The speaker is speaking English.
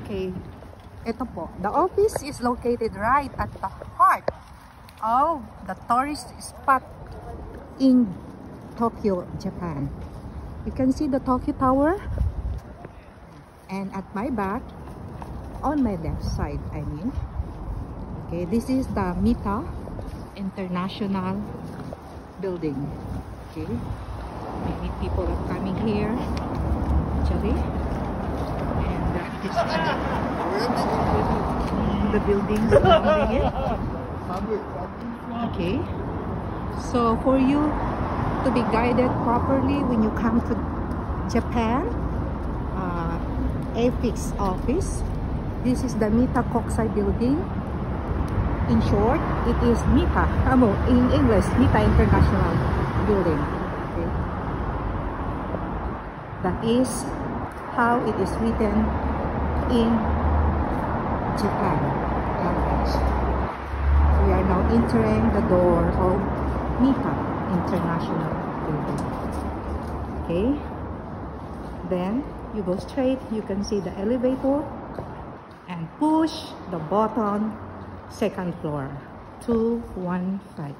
Okay, ito po. The office is located right at the heart of the tourist spot in Tokyo, Japan. You can see the Tokyo Tower, and at my back, on my left side, I mean, okay, this is the Mita International Building. Okay, many people are coming here actually, and this is the buildings surrounding it. Okay, so for you to be guided properly when you come to Japan, AFIX office, this is the Mita Kokusai building. In short, it is Mita, in English, Mita International Building. Okay. That is how it is written in Japan language. We are now entering the door of Mita International Building. Okay. Then you go straight, you can see the elevator, and push the button, second floor, 215.